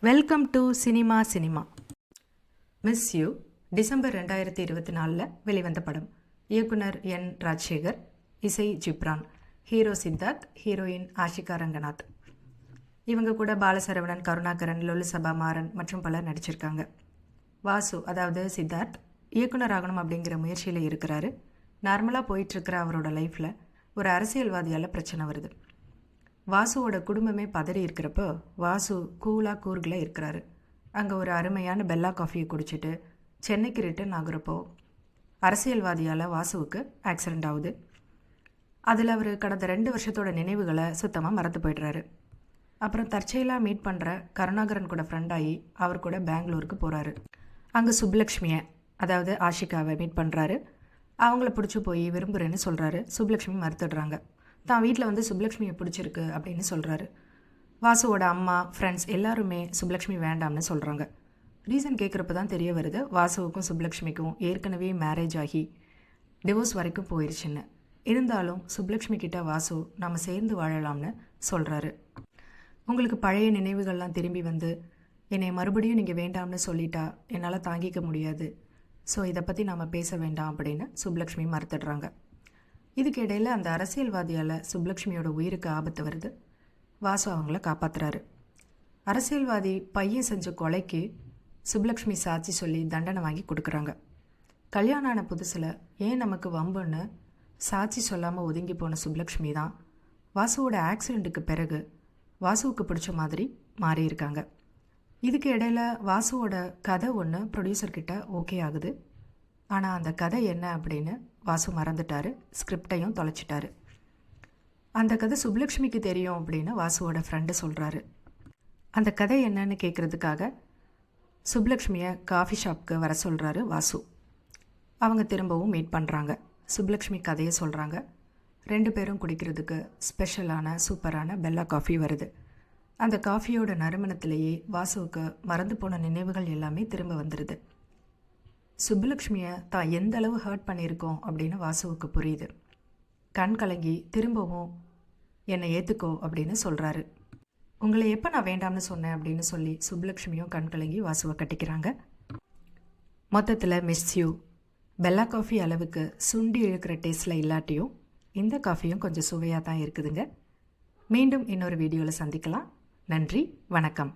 Welcome to cinema cinema. Miss you December 2024 வெளிவந்த படம். இயக்குனர் என் ராஜசேகர், இசை ஜிப்ரான், ஹீரோ சித்தார்த், ஹீரோயின் ஆஷிகா ரங்கநாத். இவங்க கூட பாலசரவணன், கருணாகரன், லொலுசபா மாறன் மற்றும் பலர் நடிச்சிருக்காங்க. வாசு அதாவது சித்தார்த் இயக்குனர் ஆகணும் அப்படிங்கிற முயற்சியில் இருக்கிறாரு. நார்மலாக போயிட்டுருக்கிற அவரோட லைஃப்பில் ஒரு அரசியல்வாதியால் பிரச்சனை வருது. வாசுவோட குடும்பமே பதறி இருக்கிறப்போ வாசு கூலாக கூர்கில் இருக்கிறாரு. அங்கே ஒரு அருமையான பெல்லா காஃபியை குடிச்சிட்டு சென்னைக்கு ரிட்டர்ன் ஆகுறப்போ அரசியல்வாதியால் வாசுவுக்கு ஆக்சிடெண்ட் ஆகுது. அதில் அவர் கடந்த 2 வருஷத்தோட நினைவுகளை சுத்தமாக மறந்து போய்ட்றாரு. அப்புறம் தற்செயலாக மீட் பண்ணுற கருணாகரன் கூட ஃப்ரெண்டாகி அவர் கூட பெங்களூருக்கு போகிறாரு. அங்கே சுப்புலக்ஷ்மியை அதாவது ஆஷிகாவை மீட் பண்ணுறாரு. அவங்கள பிடிச்சி போய் விரும்புகிறேன்னு சொல்கிறாரு. சுப்புலக்ஷ்மி மறுத்துடுறாங்க. தான் வீட்டில் வந்து சுப்புலக்ஷ்மியை பிடிச்சிருக்கு அப்படின்னு சொல்கிறாரு. வாசுவோட அம்மா, ஃப்ரெண்ட்ஸ் எல்லாருமே சுப்புலக்ஷ்மி வேண்டாம்னு சொல்கிறாங்க. ரீசன் கேட்குறப்ப தான் தெரிய வருது வாசுவுக்கும் சுப்புலக்ஷ்மிக்கும் ஏற்கனவே மேரேஜ் ஆகி டிவோர்ஸ் வரைக்கும் போயிடுச்சுன்னு. இருந்தாலும் சுப்புலக்ஷ்மி கிட்ட வாசு நம்ம சேர்ந்து வாழலாம்னு சொல்கிறாரு. உங்களுக்கு பழைய நினைவுகள்லாம் திரும்பி வந்து என்னை மறுபடியும் நீங்கள் வேண்டாம்னு சொல்லிட்டா என்னால் தாங்கிக்க முடியாது. ஸோ இதை பற்றி நாம் பேச வேண்டாம் அப்படின்னு சுப்புலக்ஷ்மி மறுத்துடுறாங்க. இதுக்கு இடையில் அந்த அரசியல்வாதியால் சுப்புலக்ஷ்மியோட உயிருக்கு ஆபத்து வருது. வாசு அவங்கள காப்பாற்றுறாரு. அரசியல்வாதி பையன் செஞ்ச கொலைக்கு சுப்புலக்ஷ்மி சாட்சி சொல்லி தண்டனை வாங்கி கொடுக்குறாங்க. கல்யாணம் ஆன புதுசில் ஏன் நமக்கு வம்புன்னு சாட்சி சொல்லாமல் ஒதுங்கி போன சுப்புலக்ஷ்மி தான் வாசுவோட ஆக்சிடெண்ட்டுக்கு பிறகு வாசுவுக்கு பிடிச்ச மாதிரி மாறியிருக்காங்க. இதுக்கு இடையில் வாசுவோட கதை ஒன்று ப்ரொடியூசர்கிட்ட ஓகே ஆகுது. ஆனால் அந்த கதை என்ன அப்படின்னு வாசு மறந்துட்டார். ஸ்கிரிப்டையும் தொலைச்சிட்டாரு. அந்த கதை சுப்புலக்ஷ்மிக்கு தெரியும் அப்படின்னு வாசுவோட ஃப்ரெண்டு சொல்கிறாரு. அந்த கதை என்னன்னு கேட்குறதுக்காக சுப்புலக்ஷ்மியை காஃபி ஷாப்புக்கு வர சொல்கிறாரு வாசு. அவங்க திரும்பவும் மீட் பண்ணுறாங்க. சுப்புலக்ஷ்மி கதையை சொல்கிறாங்க. 2 பேரும் குடிக்கிறதுக்கு ஸ்பெஷலான சூப்பரான பெல்லா காஃபி வருது. அந்த காஃபியோட நறுமணத்திலேயே வாசுவுக்கு மறந்து போன நினைவுகள் எல்லாமே திரும்ப வந்துடுது. சுப்புலக்ஷ்மியை தான் எந்த அளவு ஹர்ட் பண்ணியிருக்கோம் அப்படின்னு வாசுவுக்கு புரியுது. கண் கலங்கி திரும்பவும் என்னை ஏற்றுக்கோ அப்படின்னு சொல்கிறாரு. உங்களை எப்போ நான் வேண்டாம்னு சொன்னேன் அப்படின்னு சொல்லி சுப்புலக்ஷ்மியும் கண் கலங்கி வாசுவை கட்டிக்கிறாங்க. மொத்தத்தில் மிஸ் யூ பெல்லா காஃபி அளவுக்கு சுண்டி இழுக்கிற டேஸ்ட்டில் இல்லாட்டியும் இந்த காஃபியும் கொஞ்சம் சுவையாக தான் இருக்குதுங்க. மீண்டும் இன்னொரு வீடியோவில் சந்திக்கலாம். நன்றி, வணக்கம்.